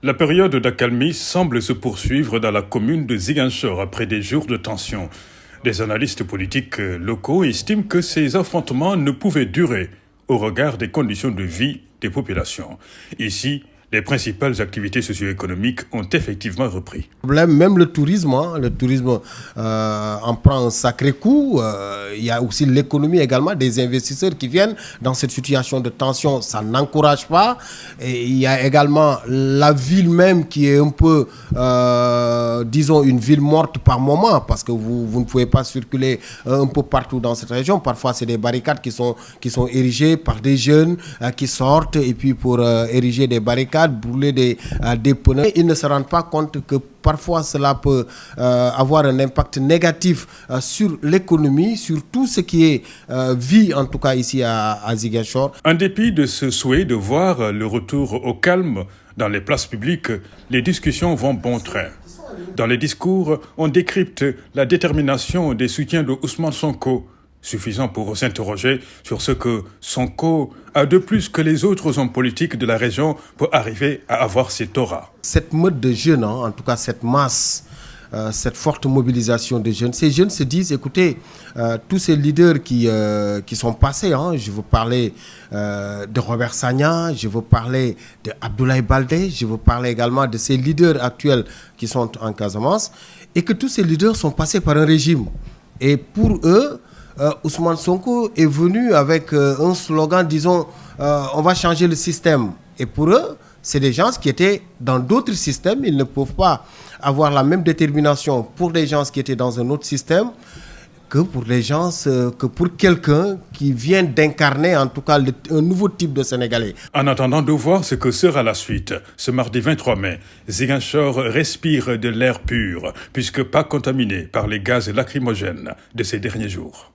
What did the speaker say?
La période d'accalmie semble se poursuivre dans la commune de Ziguinchor après des jours de tension. Des analystes politiques locaux estiment que ces affrontements ne pouvaient durer au regard des conditions de vie des populations. Ici, les principales activités socio-économiques ont effectivement repris. Même le tourisme en prend un sacré coup. Il y a aussi l'économie également, des investisseurs qui viennent dans cette situation de tension, ça n'encourage pas. Et il y a également la ville même qui est un peu, disons, une ville morte par moment, parce que vous ne pouvez pas circuler un peu partout dans cette région. Parfois, c'est des barricades qui sont érigées par des jeunes qui sortent, et puis pour ériger des barricades, brûler des pneus. Ils ne se rendent pas compte que parfois cela peut avoir un impact négatif sur l'économie, sur tout ce qui est vie, en tout cas ici à Ziguinchor. En dépit de ce souhait de voir le retour au calme dans les places publiques, les discussions vont bon train. Dans les discours, on décrypte la détermination des soutiens de Ousmane Sonko, suffisant pour s'interroger sur ce que Sonko a de plus que les autres hommes politiques de la région pour arriver à avoir cet aura. Cette meute de jeunes, en tout cas cette masse, cette forte mobilisation des jeunes, ces jeunes se disent, écoutez, tous ces leaders qui sont passés, je veux parler de Robert Sagna, je veux parler de Abdoulaye Baldé, je veux parler également de ces leaders actuels qui sont en Casamance, et que tous ces leaders sont passés par un régime. Et pour eux, Ousmane Sonko est venu avec un slogan, disons, on va changer le système. Et pour eux, c'est des gens qui étaient dans d'autres systèmes. Ils ne peuvent pas avoir la même détermination pour des gens qui étaient dans un autre système que pour les gens, que pour quelqu'un qui vient d'incarner en tout cas un nouveau type de Sénégalais. En attendant de voir ce que sera la suite, ce mardi 23 mai, Ziguinchor respire de l'air pur, puisque pas contaminé par les gaz lacrymogènes de ces derniers jours.